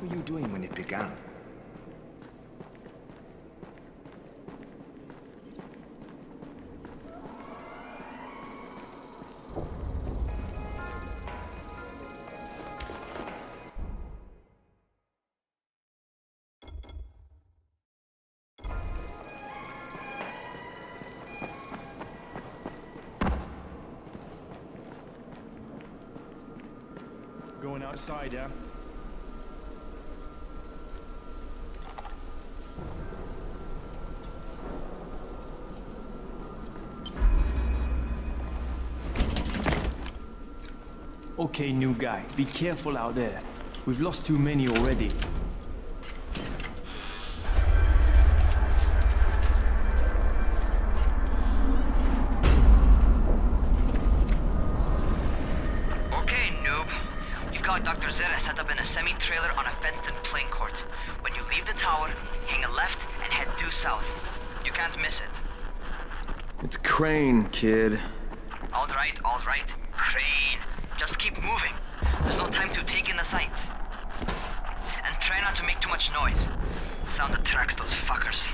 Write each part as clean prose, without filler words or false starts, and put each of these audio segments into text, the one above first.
were you doing when it began? Going outside, yeah? Okay, new guy, be careful out there. We've lost too many already. Okay, noob. You've got Dr. Zera set up in a semi-trailer on a fenced-in playing court. When you leave the tower, hang a left and head due south. You can't miss it. It's Crane, kid. All right. Crane. Just keep moving. There's no time to take in the sights. And try not to make too much noise. Sound attracts those fuckers.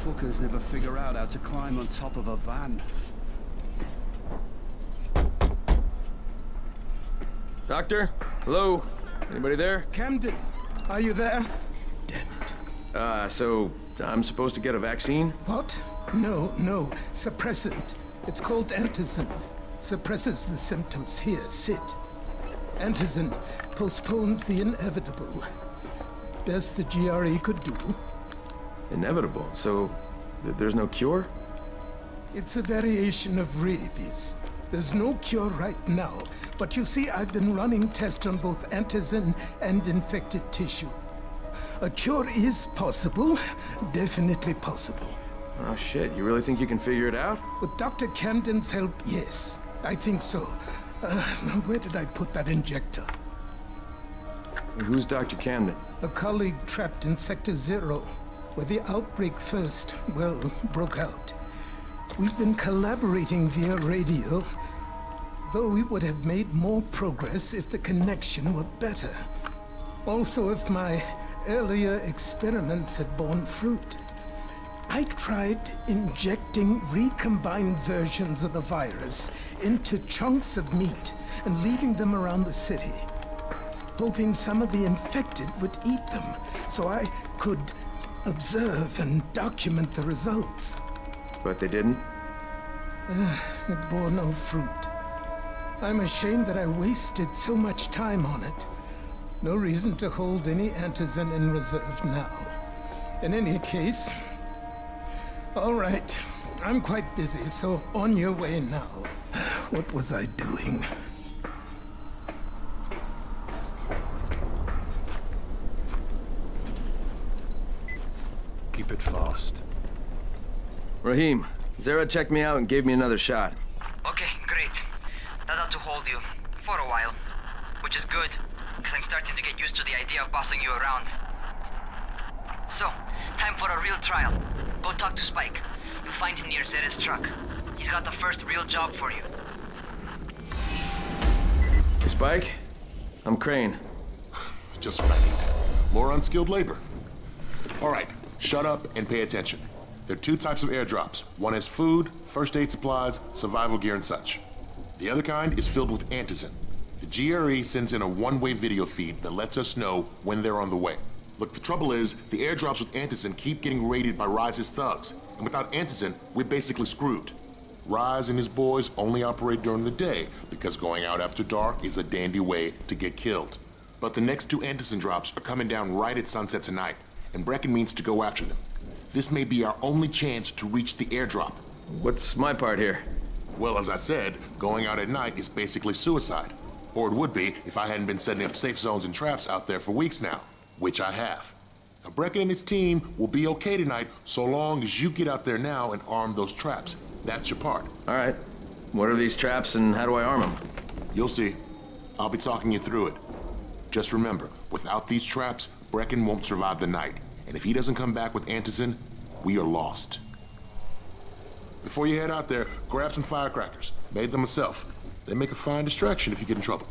Fuckers never figure out how to climb on top of a van. Doctor? Hello? Anybody there? Camden, are you there? Damn it. So I'm supposed to get a vaccine? What? No. Suppressant. It's called antizin. Suppresses the symptoms. Here, sit. Antizin postpones the inevitable. Best the GRE could do. Inevitable? So there's no cure? It's a variation of rabies. There's no cure right now, but you see, I've been running tests on both antizin and infected tissue. A cure is possible, definitely possible. Oh shit, you really think you can figure it out? With Dr. Camden's help, yes, I think so. Now where did I put that injector? Who's Dr. Camden? A colleague trapped in Sector 0, where the outbreak first, well, broke out. We've been collaborating via radio, though we would have made more progress if the connection were better. Also, if my earlier experiments had borne fruit. I tried injecting recombined versions of the virus into chunks of meat and leaving them around the city, hoping some of the infected would eat them so I could observe and document the results. But they didn't? It bore no fruit. I'm ashamed that I wasted so much time on it. No reason to hold any antizin in reserve now. In any case, all right, I'm quite busy, so on your way now. What was I doing? Keep it fast. Rahim, Zara checked me out and gave me another shot. Okay, great. That ought to hold you. For a while. Which is good, because I'm starting to get used to the idea of bossing you around. So, time for a real trial. Go talk to Spike. You'll find him near Zera's truck. He's got the first real job for you. Hey, Spike? I'm Crane. Just married. More unskilled labor. All right, shut up and pay attention. There are two types of airdrops. One is food, first aid supplies, survival gear and such. The other kind is filled with antizin. The GRE sends in a one-way video feed that lets us know when they're on the way. Look, the trouble is, the airdrops with antizin keep getting raided by Rise's thugs, and without antizin, we're basically screwed. Rise and his boys only operate during the day because going out after dark is a dandy way to get killed. But the next two antizin drops are coming down right at sunset tonight, and Brecken means to go after them. This may be our only chance to reach the airdrop. What's my part here? Well, as I said, going out at night is basically suicide. Or it would be if I hadn't been setting up safe zones and traps out there for weeks now, which I have. Now, Brecken and his team will be okay tonight so long as you get out there now and arm those traps. That's your part. All right. What are these traps and how do I arm them? You'll see. I'll be talking you through it. Just remember, without these traps, Brecken won't survive the night. And if he doesn't come back with antizin, we are lost. Before you head out there, grab some firecrackers. Made them myself. They make a fine distraction if you get in trouble.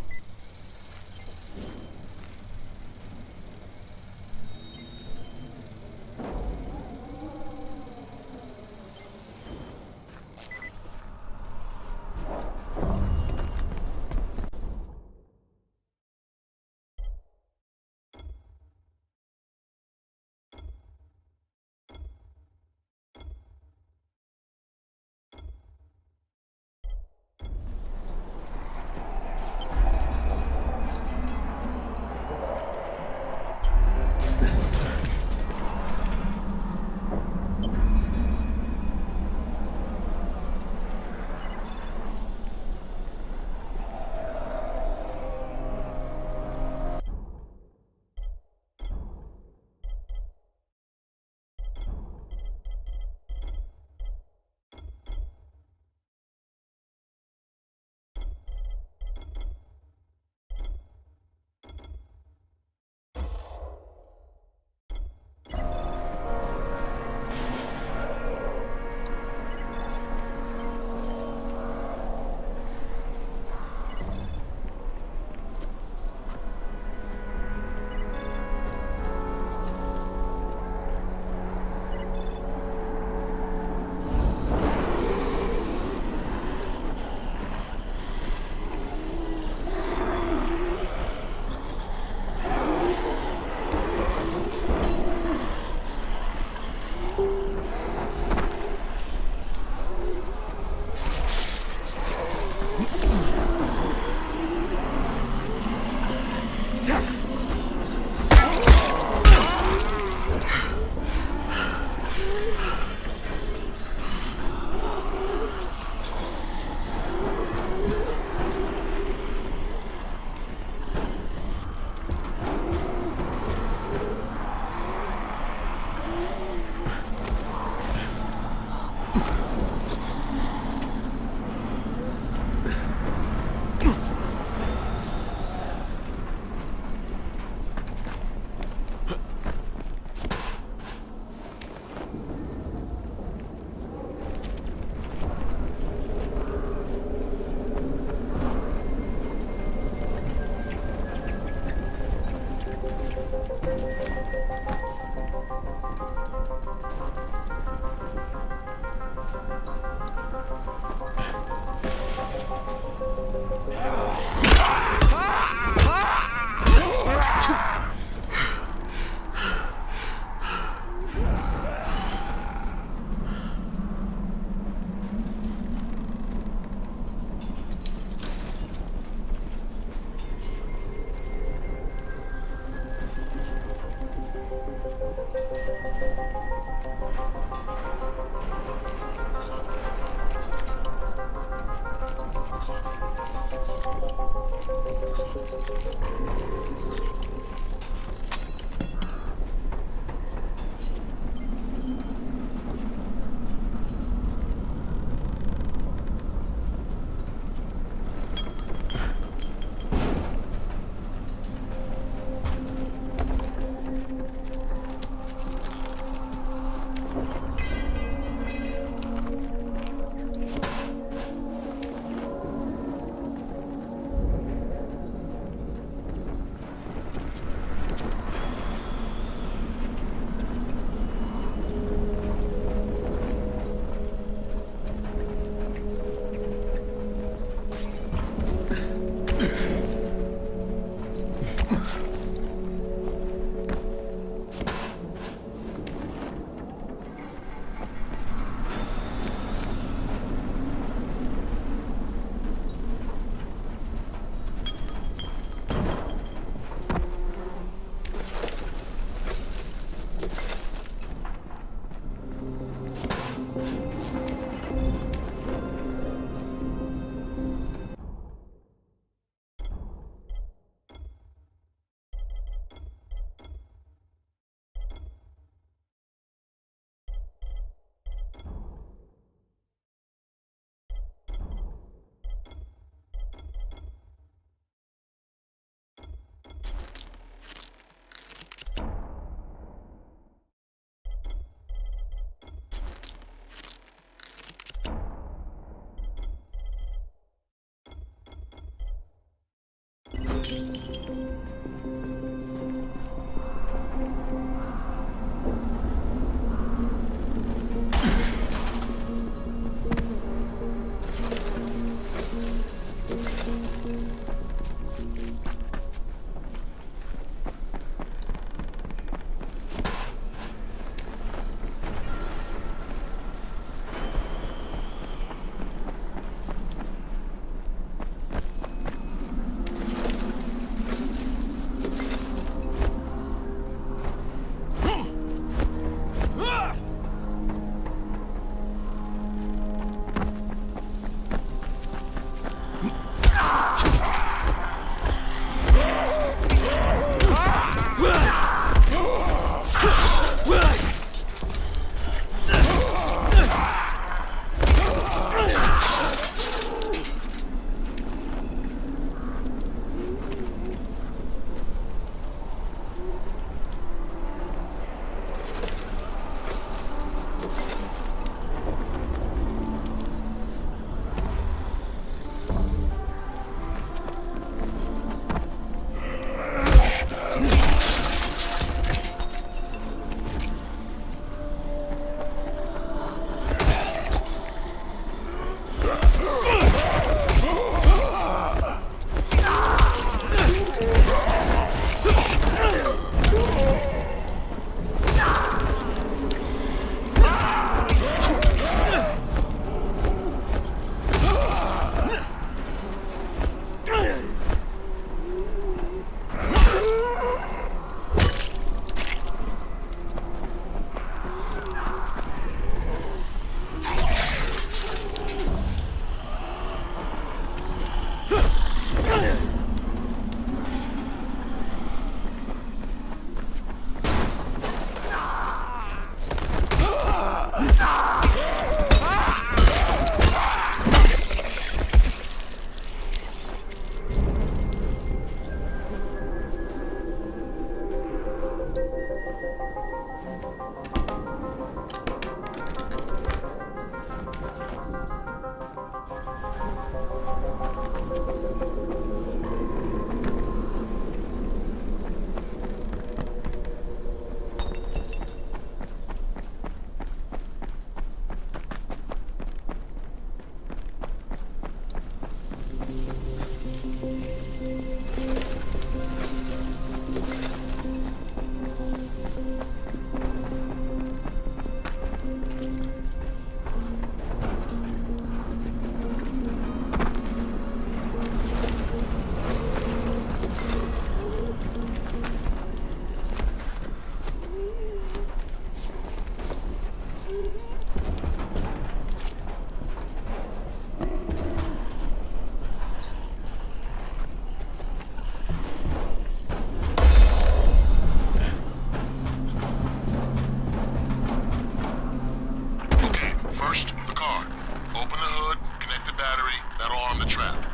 the trap.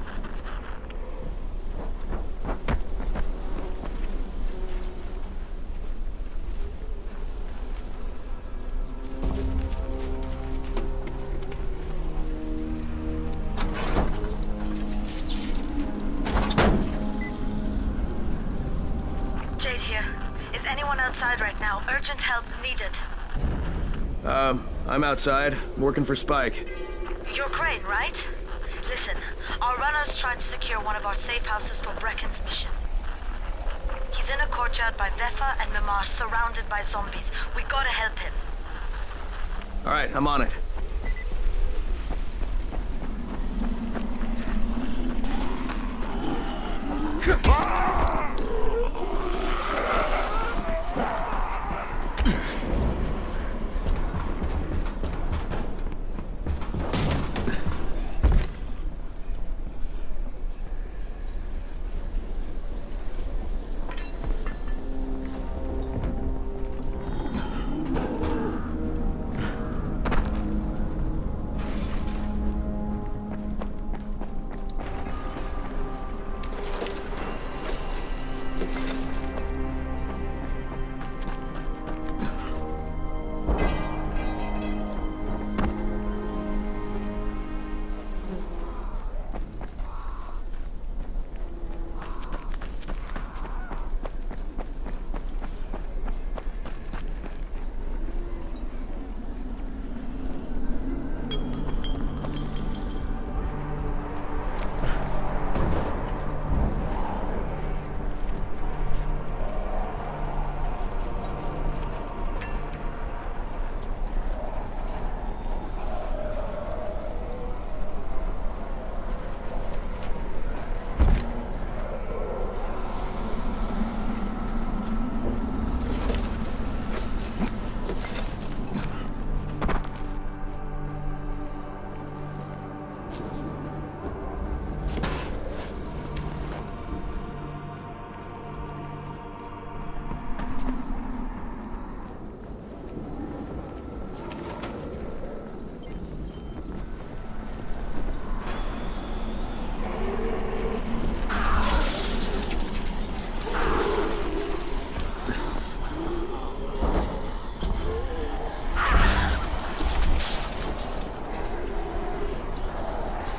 Jade here. Is anyone outside right now? Urgent help needed. I'm outside, working for Spike. You're Crane, right? Listen, our runner's trying to secure one of our safe houses for Brecken's mission. He's in a courtyard by Vefa and Mimar, surrounded by zombies. We gotta help him. Alright, I'm on it.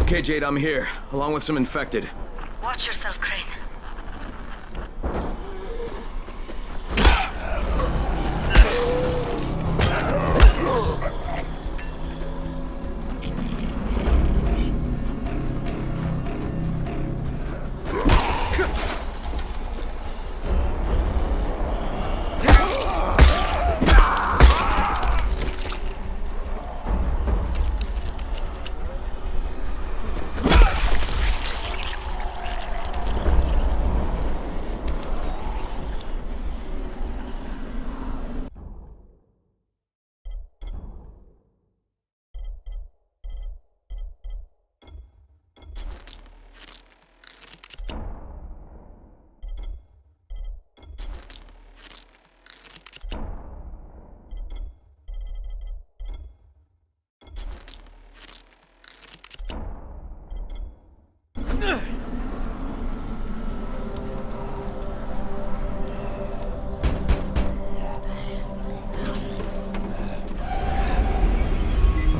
Okay, Jade, I'm here, along with some infected. Watch yourself, Crane.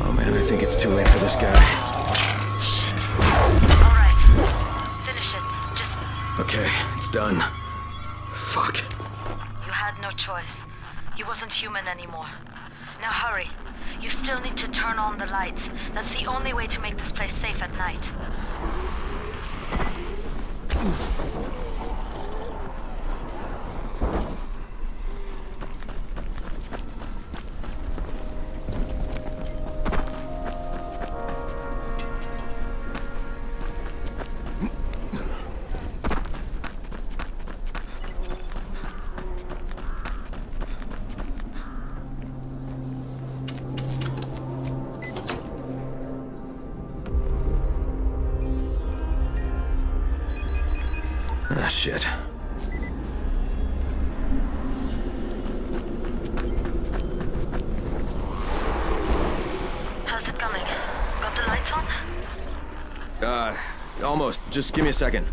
Oh man, I think it's too late for this guy. Alright. Finish it. Just... Okay, it's done. Fuck. You had no choice. He wasn't human anymore. Now hurry. You still need to turn on the lights. That's the only way to make this place safe at night. Ah, shit. How's it coming? Got the lights on? Almost. Just give me a second.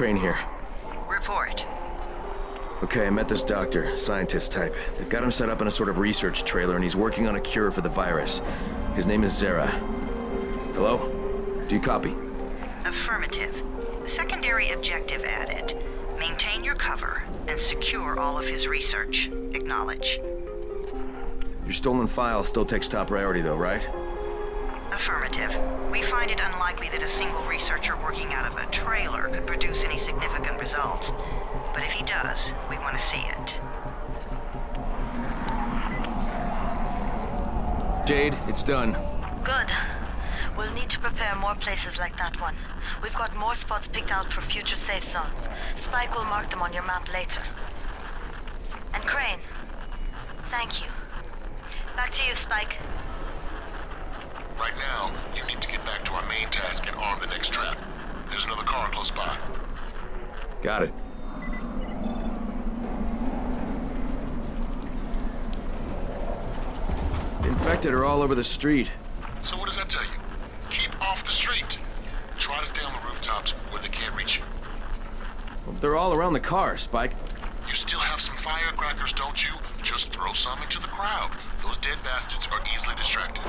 Crane here. Report. Okay, I met this doctor, scientist type. They've got him set up in a sort of research trailer, and he's working on a cure for the virus. His name is Zera. Hello? Do you copy? Affirmative. Secondary objective added. Maintain your cover and secure all of his research. Acknowledge. Your stolen file still takes top priority though, right? Affirmative. We find it unlikely that a single researcher working out of a trailer could produce any significant results. But if he does, we want to see it. Jade, it's done. Good. We'll need to prepare more places like that one. We've got more spots picked out for future safe zones. Spike will mark them on your map later. And Crane, thank you. Back to you, Spike. Right now, you need to get back to our main task and arm the next trap. There's another car close by. Got it. The infected are all over the street. So what does that tell you? off the street. Try to stay on the rooftops where they can't reach you. They're all around the car, Spike. You still have some firecrackers, don't you? Just throw some into the crowd. Those dead bastards are easily distracted.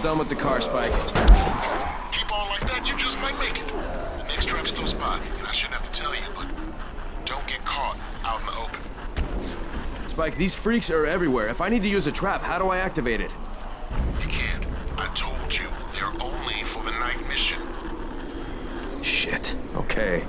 Done with the car, Spike. Keep on like that, you just might make it. The next trap's no spot, and I shouldn't have to tell you, but don't get caught out in the open. Spike, these freaks are everywhere. If I need to use a trap, how do I activate it? You can't. I told you, they're only for the night mission. Shit. Okay.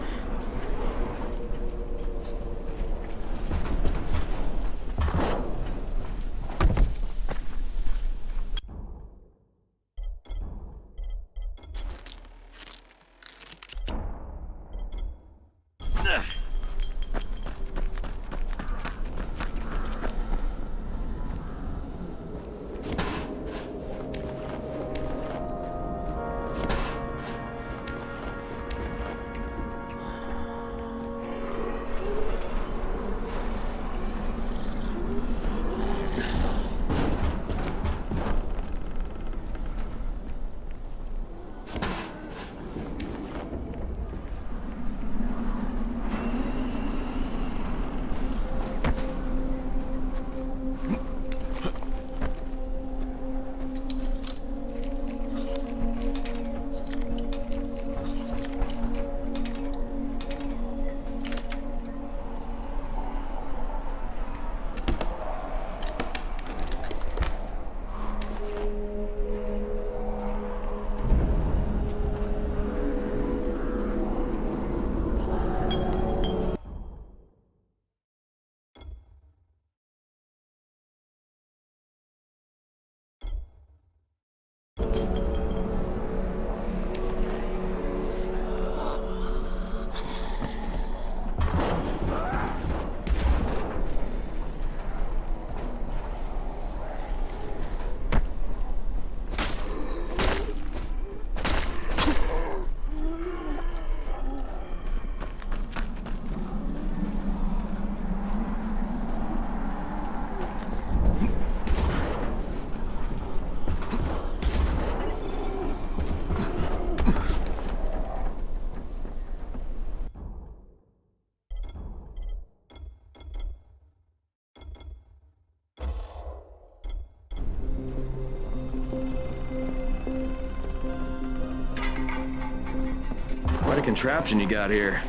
Quite a contraption you got here.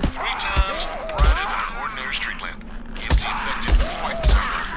3 times brighter than an ordinary street lamp. Gives the infected quite the sunburn.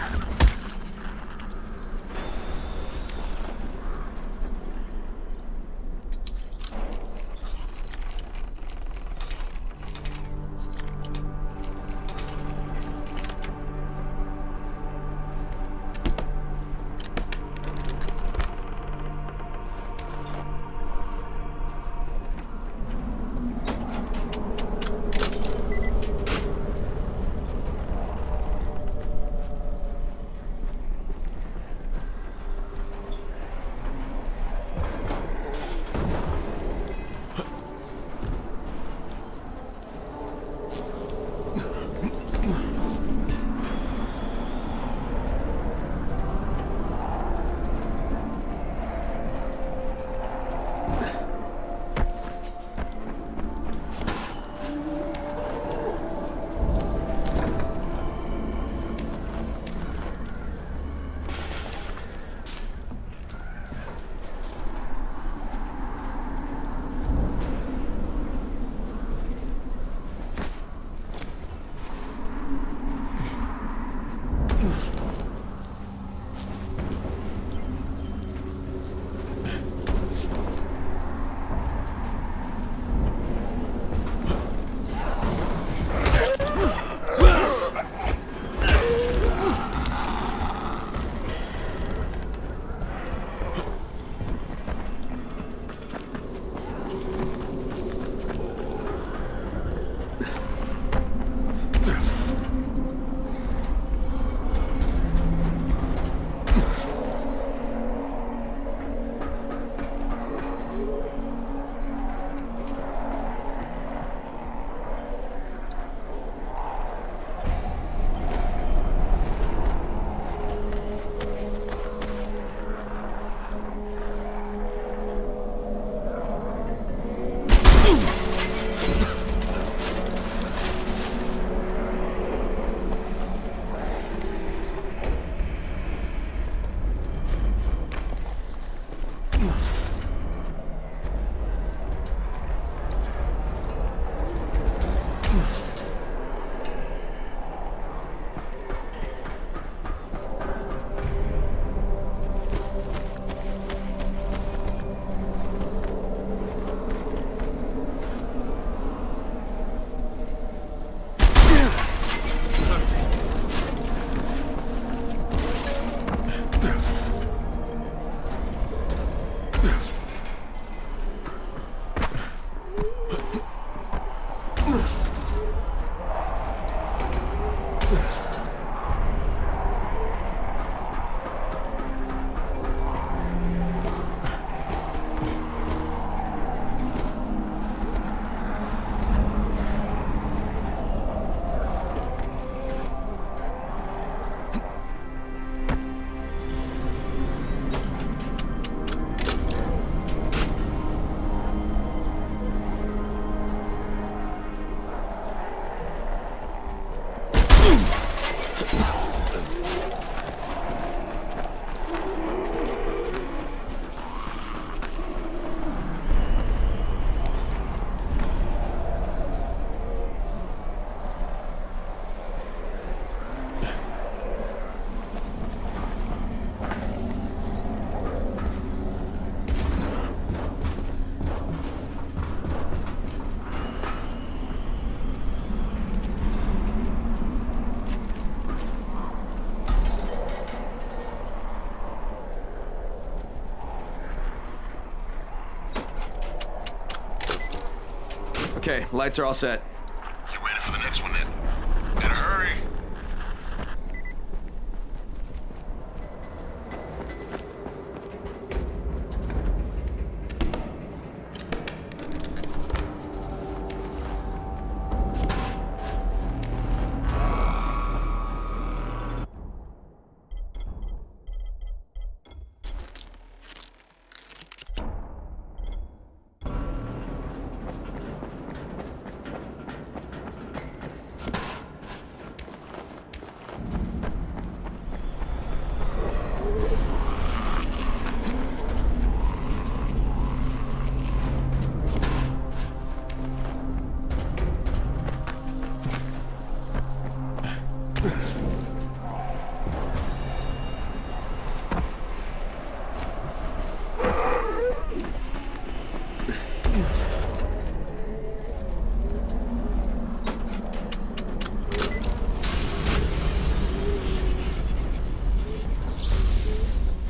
Okay, lights are all set. You ready for the next one then? Better hurry.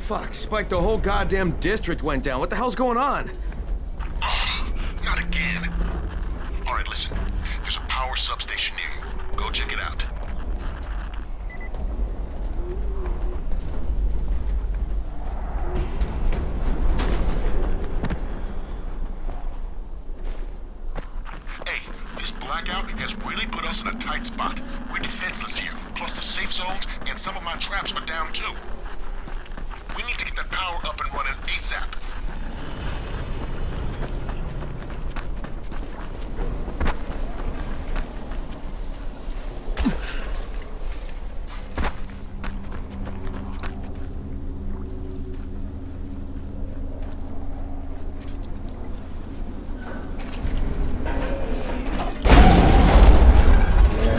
Fuck, Spike, the whole goddamn district went down. What the hell's going on? Oh, not again. All right, listen. There's a power substation near you. Go check it out. Hey, this blackout has really put us in a tight spot. We're defenseless here. Plus the safe zones and some of my traps are down too. We need to get that power up and running ASAP.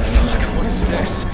Fuck, what is this?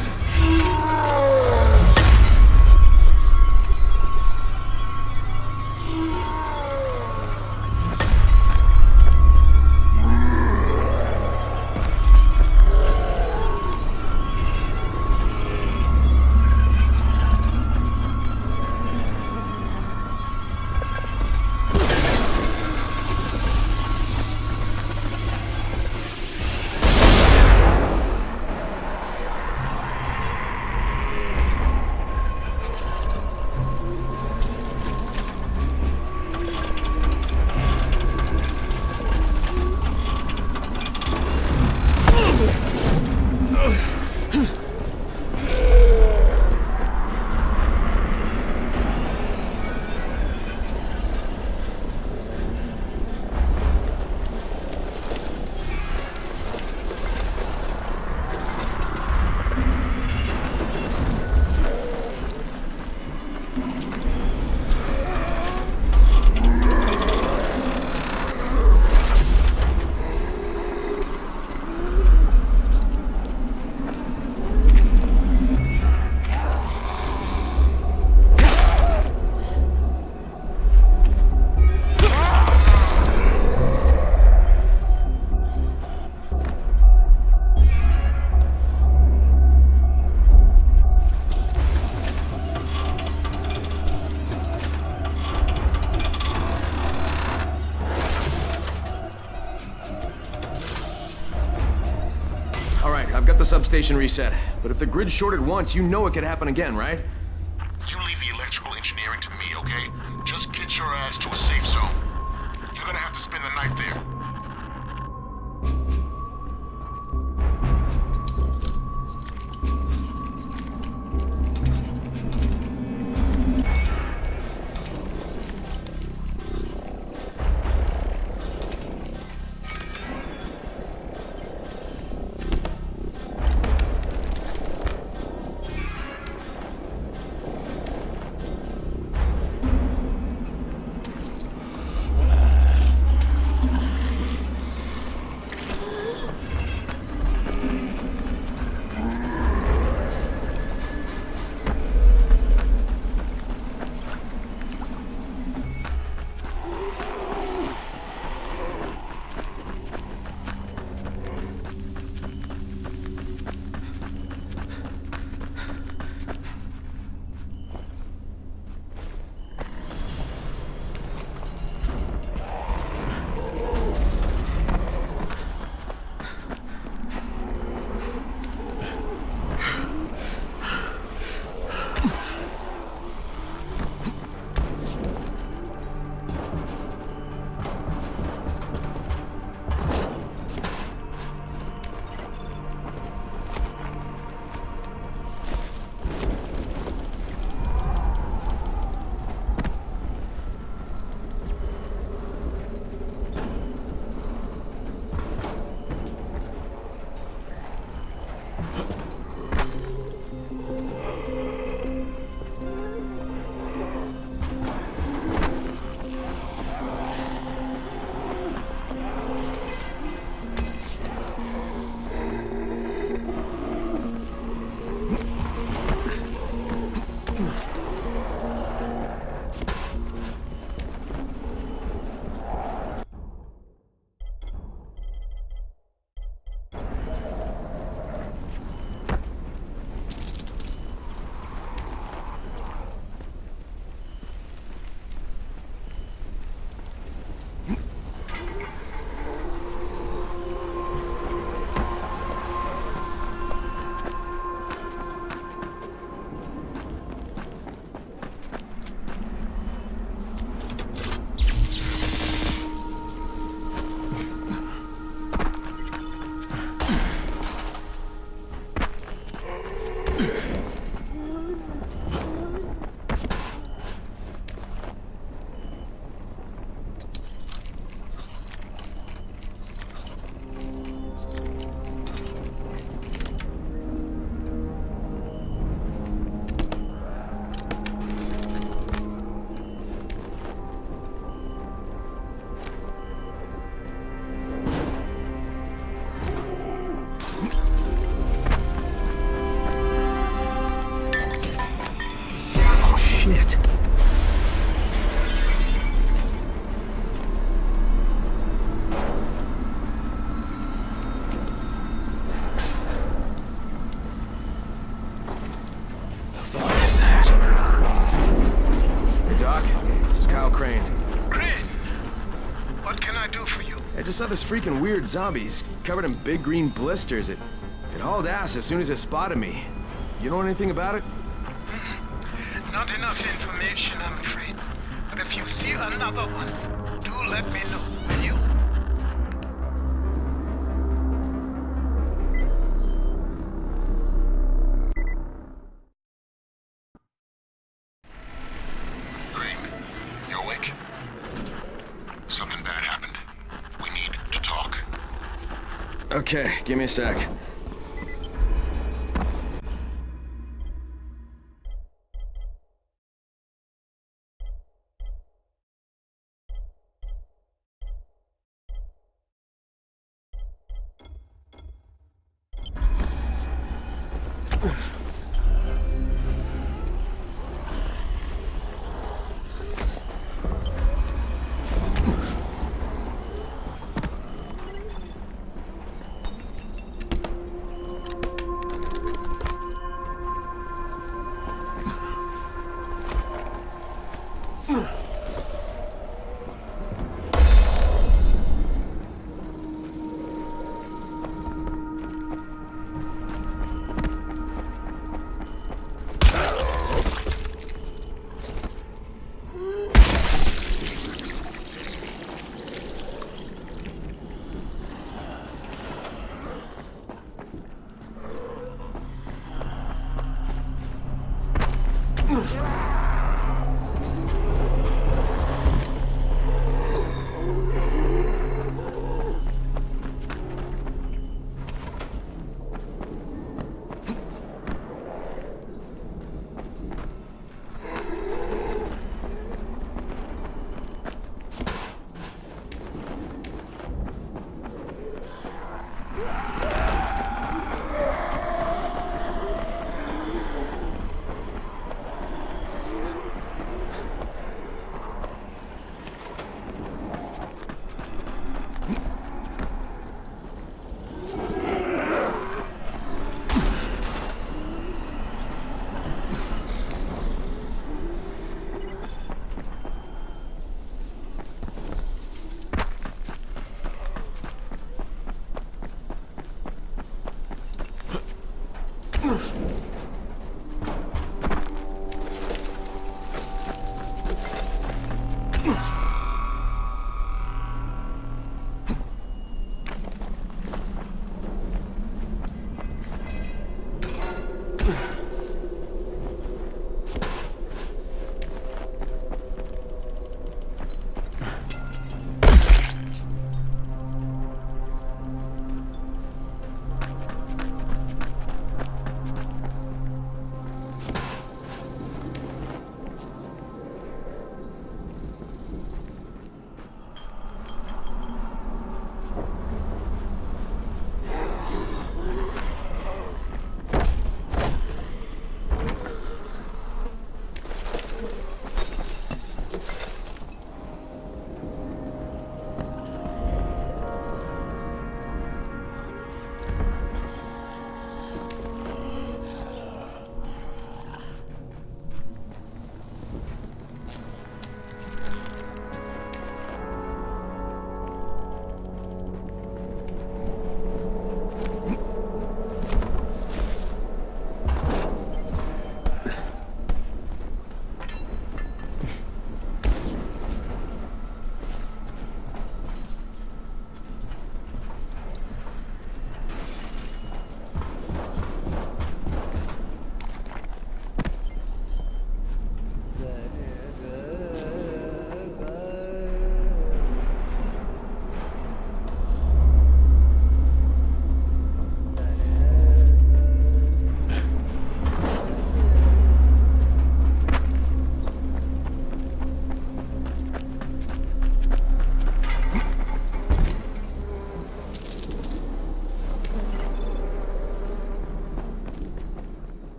I've got the substation reset, but if the grid shorted once, you know it could happen again, right? You leave the electrical engineering to me, okay? Just get your ass to a safe zone. You're gonna have to spend the night there. Crane. Crane, what can I do for you? I just saw this freaking weird zombie. He's covered in big green blisters. It hauled ass as soon as it spotted me. You know anything about it? Not enough information, I'm afraid. But if you see another one, do let me know, will you? Crane, you awake? Something bad happened. We need to talk. Okay, give me a sec.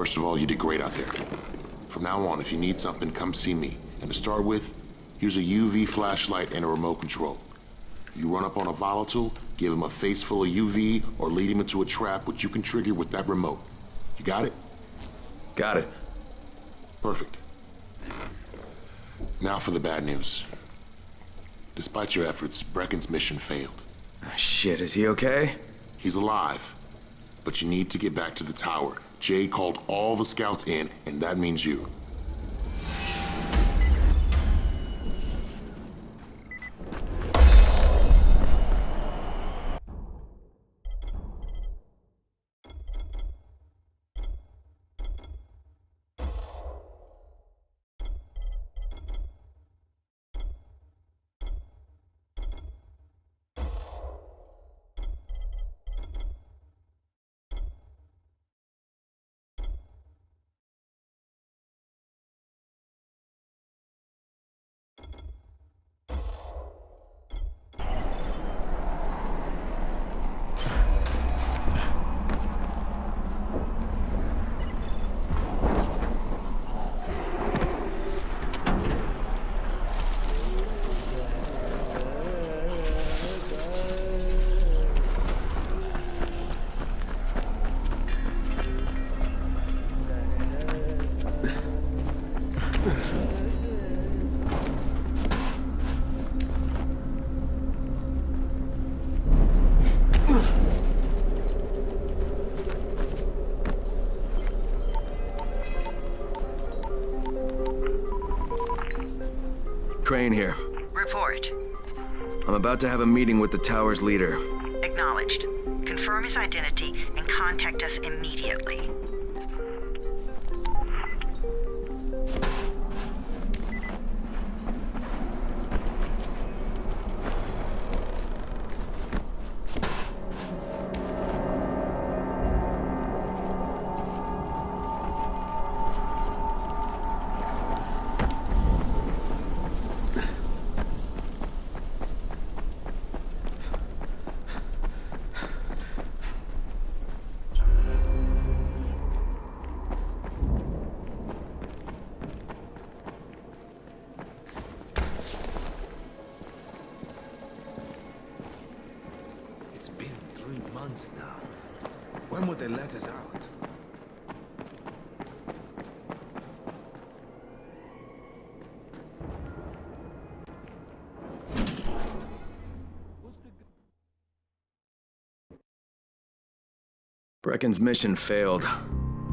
First of all, you did great out there. From now on, if you need something, come see me. And to start with, here's a UV flashlight and a remote control. You run up on a volatile, give him a face full of UV, or lead him into a trap which you can trigger with that remote. You got it? Got it. Perfect. Now for the bad news. Despite your efforts, Brecken's mission failed. Shit, is he okay? He's alive, but you need to get back to the tower. Jade called all the scouts in, and that means you. Crane here. Report. I'm about to have a meeting with the tower's leader. Acknowledged. Confirm his identity and contact us immediately. It's been 3 months now. When would they let us out? Brecken's mission failed.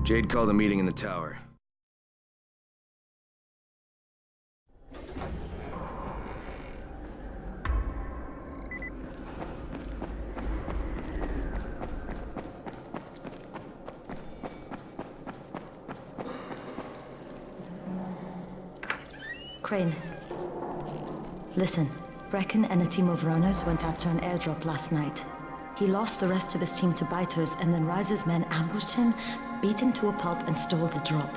Jade called a meeting in the tower. Crane. Listen, Brecken and a team of runners went after an airdrop last night. He lost the rest of his team to biters, and then Rise's men ambushed him, beat him to a pulp, and stole the drop.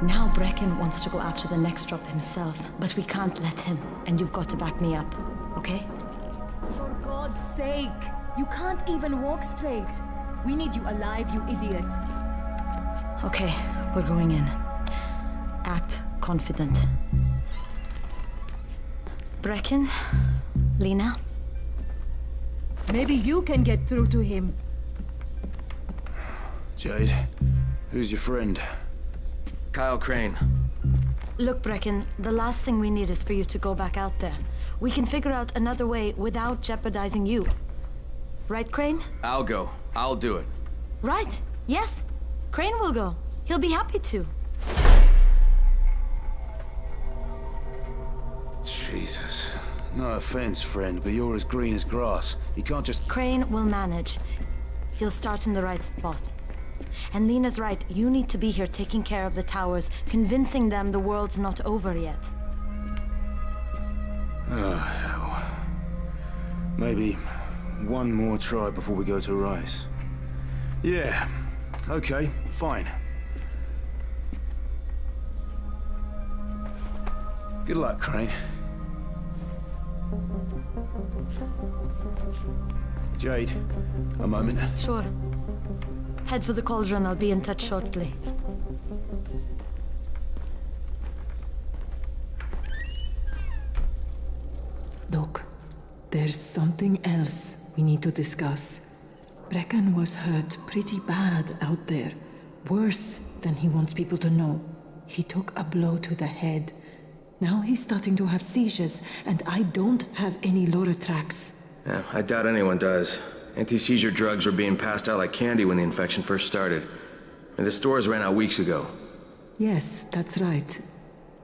Now Brecken wants to go after the next drop himself, but we can't let him, and you've got to back me up, okay? For God's sake! You can't even walk straight! We need you alive, you idiot! Okay, we're going in. Act confident. Brecken, Lena, Maybe you can get through to him. Jade, who's your friend? Kyle Crane. look, Brecken, the last thing we need is for you to go back out there. We can figure out another way without jeopardizing you. Right, Crane? I'll go. I'll do it. Right, yes. Crane will go. He'll be happy to. Jesus. No offense, friend, but you're as green as grass. You can't just... Crane will manage. He'll start in the right spot. And Lena's right, you need to be here taking care of the towers, convincing them the world's not over yet. Oh, hell. Maybe one more try before we go to Rice. Yeah, okay, fine. Good luck, Crane. Jade, a moment. Sure. Head for the cauldron, I'll be in touch shortly. There's something else we need to discuss. Brecken was hurt pretty bad out there. Worse than he wants people to know. He took a blow to the head. Now he's starting to have seizures, and I don't have any Loratrax. Yeah, I doubt anyone does. Anti-seizure drugs were being passed out like candy when the infection first started. And the stores ran out weeks ago. Yes, that's right.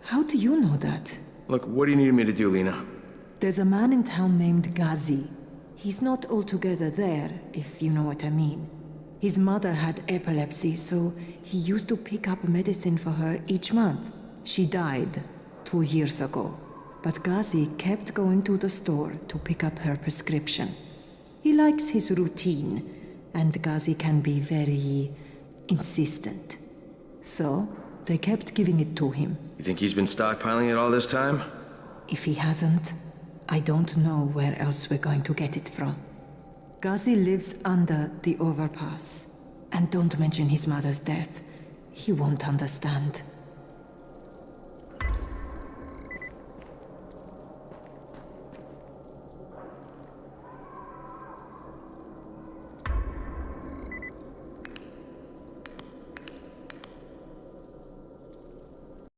How do you know that? Look, what do you need me to do, Lena? There's a man in town named Ghazi. He's not altogether there, if you know what I mean. His mother had epilepsy, so he used to pick up medicine for her each month. She died 2 years ago, but Ghazi kept going to the store to pick up her prescription. He likes his routine, and Ghazi can be very insistent. So, they kept giving it to him. You think he's been stockpiling it all this time? If he hasn't, I don't know where else we're going to get it from. Ghazi lives under the overpass. And don't mention his mother's death. He won't understand.